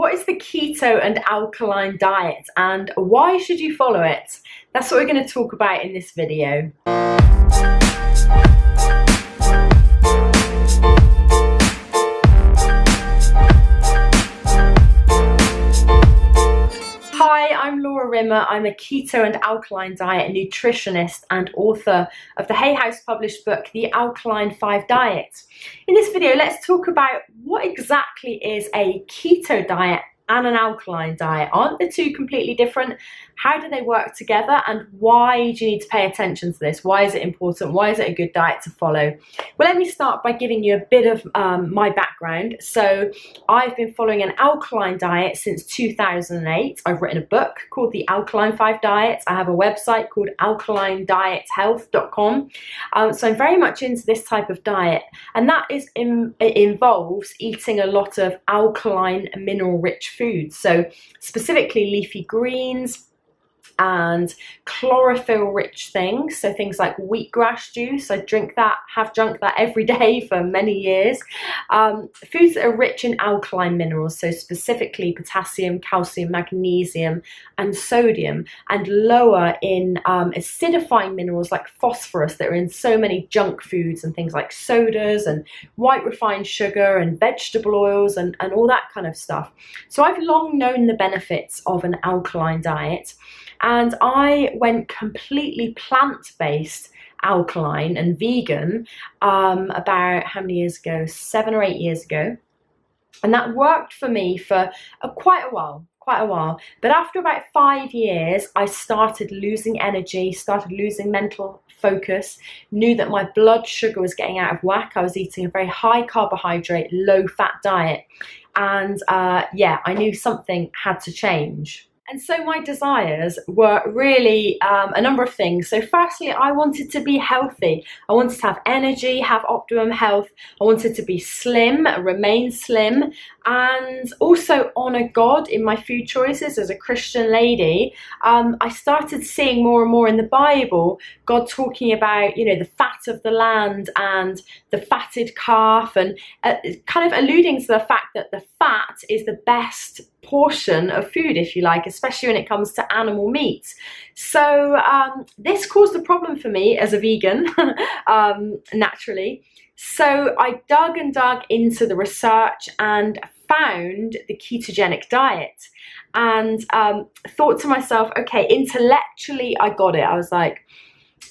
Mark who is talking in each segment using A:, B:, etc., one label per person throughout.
A: What is the keto and alkaline diet and why should you follow it? That's what we're going to talk about in this video. Hi, I'm Laura Rimmer. I'm a keto and alkaline diet nutritionist and author of the Hay House published book, The Alkaline 5 Diet. In this video, let's talk about what exactly is a keto diet and an alkaline diet. Aren't the two completely different? How do they work together, and why do you need to pay attention to this? Why is it important? Why is it a good diet to follow? Well, let me start by giving you a bit of my background. So I've been following an alkaline diet since 2008. I've written a book called The Alkaline 5 Diet. I have a website called alkalinediethhealth.com. So I'm very much into this type of diet, and that is it involves eating a lot of alkaline mineral-rich foods. So specifically leafy greens and chlorophyll-rich things, so things like wheatgrass juice. I drink that, have drunk that every day for many years. Foods that are rich in alkaline minerals, so specifically potassium, calcium, magnesium, and sodium, and lower in acidifying minerals like phosphorus that are in so many junk foods and things like sodas and white refined sugar and vegetable oils and all that kind of stuff. So I've long known the benefits of an alkaline diet, and I went completely plant-based alkaline and vegan about how many years ago? 7 or 8 years ago. And that worked for me for quite a while. But after about 5 years, I started losing energy, started losing mental focus, knew that my blood sugar was getting out of whack. I was eating a very high carbohydrate, low fat diet. And yeah, I knew something had to change. And so my desires were really a number of things. So firstly, I wanted to be healthy. I wanted to have energy, have optimum health. I wanted to be slim, remain slim, and also honor God in my food choices as a Christian lady. I started seeing more and more in the Bible, God talking about, you know, the fat of the land and the fatted calf, and kind of alluding to the fact that the fat is the best portion of food, if you like, especially when it comes to animal meat. So this caused a problem for me as a vegan, naturally. So I dug into the research and found the ketogenic diet, and thought to myself, okay, intellectually I got it. I was like,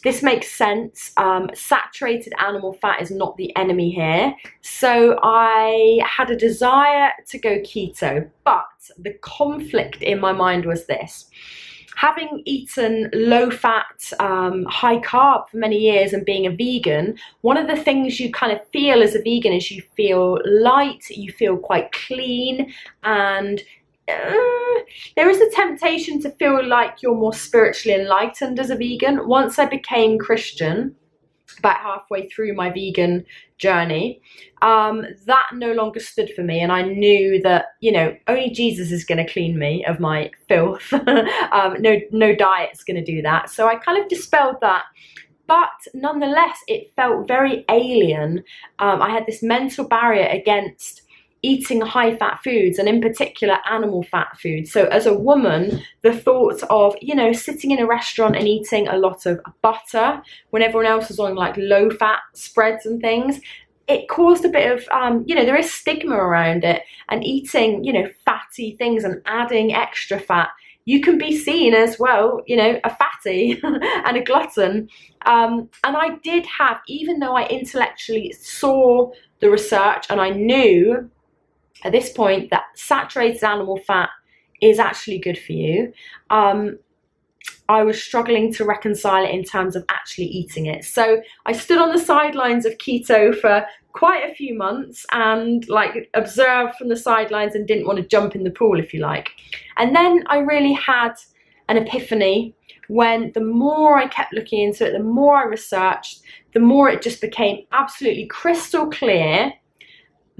A: this makes sense. Saturated animal fat is not the enemy here. So I had a desire to go keto, but the conflict in my mind was this. Having eaten low fat, high carb for many years and being a vegan, one of the things you kind of feel as a vegan is you feel light, you feel quite clean, and there is a temptation to feel like you're more spiritually enlightened as a vegan. Once I became Christian, about halfway through my vegan journey, that no longer stood for me, and I knew that, you know, only Jesus is going to clean me of my filth. No diet's going to do that. So I kind of dispelled that. But nonetheless, it felt very alien. I had this mental barrier against eating high-fat foods, and in particular animal fat foods. So as a woman, the thought of, you know, sitting in a restaurant and eating a lot of butter when everyone else was on like low-fat spreads and things, it caused a bit of, you know, there is stigma around it, and eating, you know, fatty things and adding extra fat, you can be seen as, well, you know, a fatty and a glutton. And I did have, even though I intellectually saw the research and I knew at this point that saturated animal fat is actually good for you, I was struggling to reconcile it in terms of actually eating it. So I stood on the sidelines of keto for quite a few months and like observed from the sidelines and didn't want to jump in the pool, if you like. And then I really had an epiphany when the more I kept looking into it, the more I researched, the more it just became absolutely crystal clear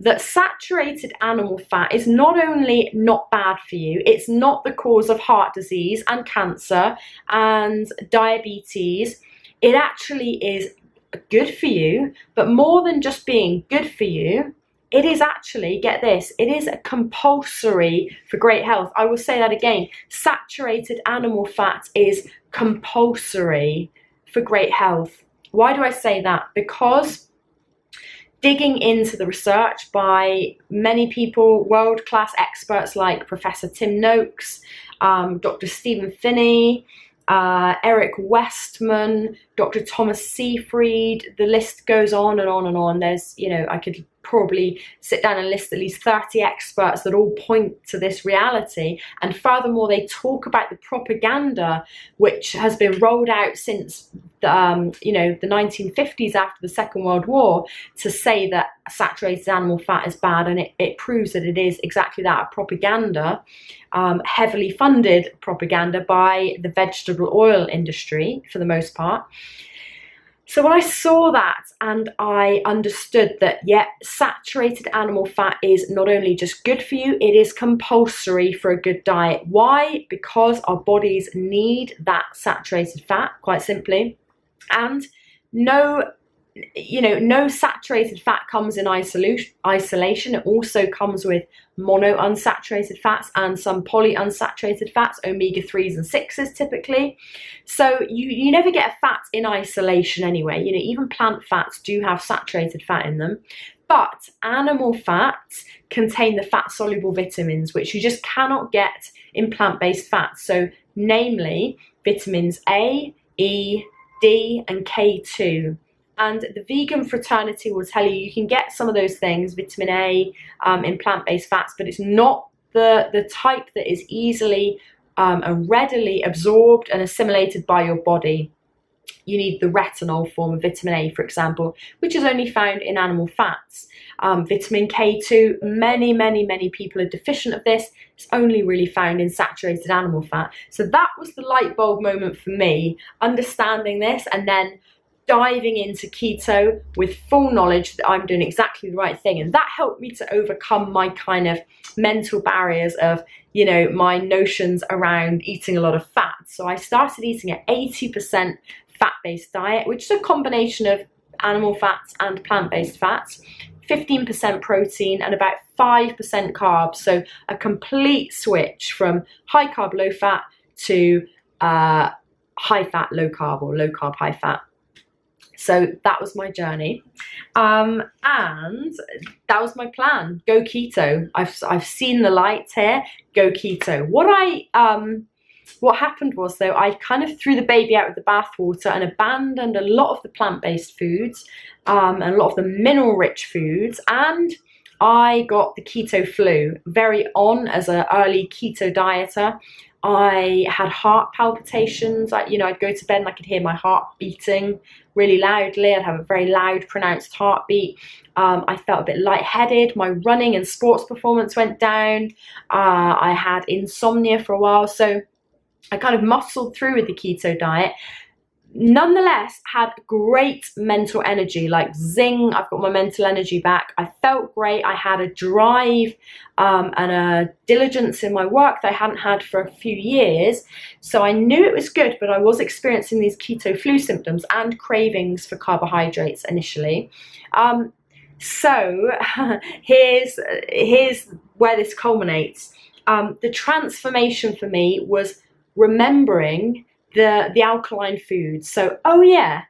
A: that saturated animal fat is not only not bad for you, it's not the cause of heart disease and cancer and diabetes. It actually is good for you, but more than just being good for you, it is actually, get this, it is compulsory for great health. I will say that again. Saturated animal fat is compulsory for great health. Why do I say that? Because digging into the research by many people, world-class experts like Professor Tim Noakes, Dr. Stephen Phinney, Eric Westman, Dr. Thomas Seyfried, the list goes on and on and on. There's, you know, I could probably sit down and list at least 30 experts that all point to this reality. And furthermore, they talk about the propaganda which has been rolled out since you know, the 1950s after the Second World War, to say that saturated animal fat is bad, and it proves that it is exactly that, a propaganda, heavily funded propaganda by the vegetable oil industry for the most part. So when I saw that and I understood that, yeah, saturated animal fat is not only just good for you, it is compulsory for a good diet. Why? Because our bodies need that saturated fat, quite simply. And no saturated fat comes in isolation. It also comes with monounsaturated fats and some polyunsaturated fats, omega-3s and 6s typically. So you never get a fat in isolation anyway. You know, even plant fats do have saturated fat in them. But animal fats contain the fat-soluble vitamins, which you just cannot get in plant-based fats. So namely, vitamins A, E, D and K2. And the vegan fraternity will tell you can get some of those things, vitamin A, in plant-based fats, but it's not the type that is easily and readily absorbed and assimilated by your body. You need the retinol form of vitamin A, for example, which is only found in animal fats. Vitamin K2, many people are deficient of this. It's only really found in saturated animal fat. So that was the light bulb moment for me, understanding this and then diving into keto with full knowledge that I'm doing exactly the right thing. And that helped me to overcome my kind of mental barriers of, you know, my notions around eating a lot of fat. So I started eating an 80% fat-based diet, which is a combination of animal fats and plant-based fats, 15% protein and about 5% carbs. So a complete switch from high carb, low fat to high fat, low carb, or low carb, high fat. So that was my journey, and that was my plan. Go keto. I've seen the light here. Go keto. What happened was, though, I kind of threw the baby out with the bathwater and abandoned a lot of the plant-based foods, and a lot of the mineral-rich foods, and I got the keto flu very on as an early keto dieter. I had heart palpitations. I'd go to bed and I could hear my heart beating really loudly. I'd have a very loud, pronounced heartbeat. I felt a bit lightheaded. My running and sports performance went down. I had insomnia for a while. So I kind of muscled through with the keto diet. Nonetheless, had great mental energy, like zing, I've got my mental energy back. I felt great. I had a drive and a diligence in my work that I hadn't had for a few years. So I knew it was good, but I was experiencing these keto flu symptoms and cravings for carbohydrates initially. So here's where this culminates. The transformation for me was remembering the alkaline foods. So, oh yeah,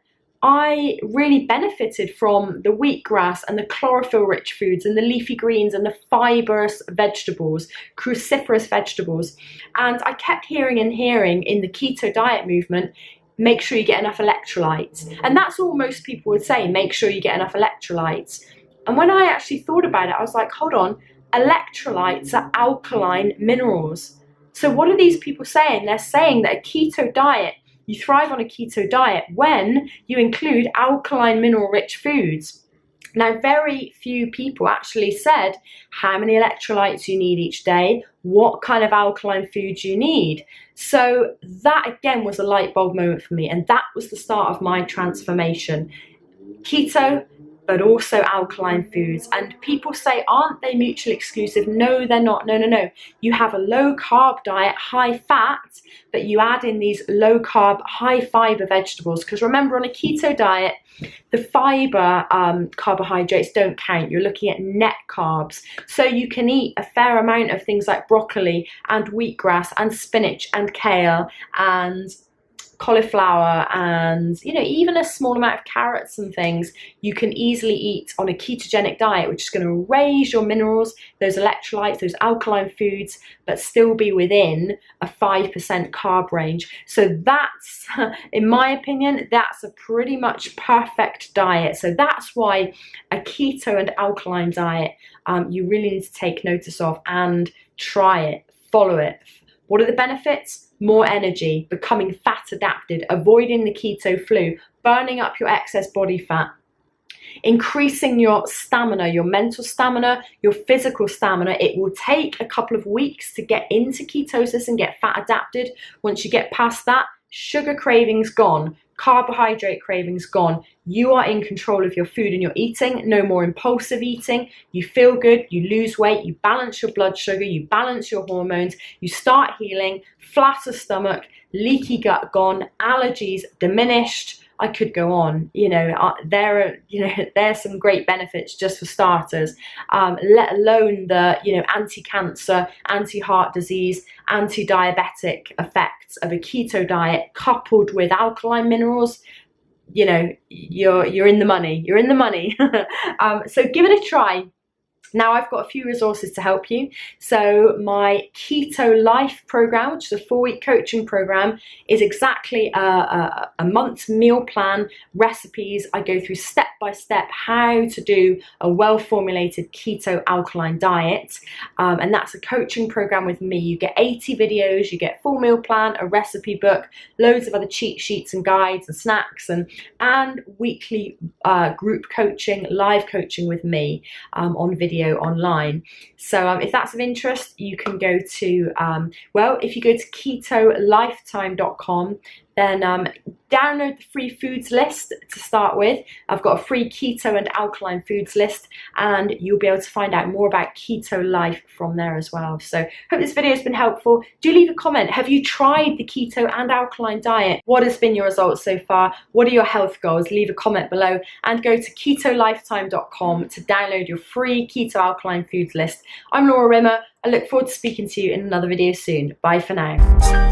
A: I really benefited from the wheatgrass and the chlorophyll rich foods and the leafy greens and the fibrous vegetables, cruciferous vegetables. And I kept hearing in the keto diet movement, make sure you get enough electrolytes. And that's all most people would say, make sure you get enough electrolytes. And when I actually thought about it, I was like, hold on, electrolytes are alkaline minerals. So what are these people saying? They're saying that a keto diet, you thrive on a keto diet when you include alkaline mineral-rich foods. Now, very few people actually said how many electrolytes you need each day, what kind of alkaline foods you need. So that, again, was a light bulb moment for me, and that was the start of my transformation. Keto, but also alkaline foods. And people say, aren't they mutually exclusive? No, they're not. No, no, no. You have a low carb diet, high fat, but you add in these low carb, high fiber vegetables. Because remember, on a keto diet, the fiber carbohydrates don't count. You're looking at net carbs. So you can eat a fair amount of things like broccoli and wheatgrass and spinach and kale and cauliflower and, you know, even a small amount of carrots and things you can easily eat on a ketogenic diet, which is going to raise your minerals, those electrolytes, those alkaline foods, but still be within a 5% carb range. So that's, in my opinion, that's a pretty much perfect diet. So that's why a keto and alkaline diet you really need to take notice of and try it, follow it. What are the benefits? More energy, becoming fat adapted, avoiding the keto flu, burning up your excess body fat, increasing your stamina, your mental stamina, your physical stamina. It will take a couple of weeks to get into ketosis and get fat adapted. Once you get past that, sugar cravings gone, carbohydrate cravings gone. You are in control of your food and your eating. No more impulsive eating. You feel good, you lose weight, you balance your blood sugar, you balance your hormones, you start healing, flatter stomach, leaky gut gone, allergies diminished. I could go on. You know, there's some great benefits just for starters, let alone the, you know, anti-cancer, anti-heart disease, anti-diabetic effects of a keto diet coupled with alkaline minerals. You know, you're in the money. You're in the money. So give it a try. Now I've got a few resources to help you. So my Keto Life program, which is a 4-week coaching program, is exactly a month's meal plan, recipes. I go through step by step how to do a well-formulated keto alkaline diet. And that's a coaching program with me. You get 80 videos, you get full meal plan, a recipe book, loads of other cheat sheets and guides and snacks, and weekly group coaching, live coaching with me on video online. So if that's of interest, you can go to, well, if you go to ketolifetime.com, then download the free foods list to start with. I've got a free keto and alkaline foods list, and you'll be able to find out more about Keto Life from there as well. So hope this video has been helpful. Do leave a comment. Have you tried the keto and alkaline diet? What has been your results so far? What are your health goals? Leave a comment below, and go to ketolifetime.com to download your free keto alkaline foods list. I'm Laura Rimmer. I look forward to speaking to you in another video soon. Bye for now.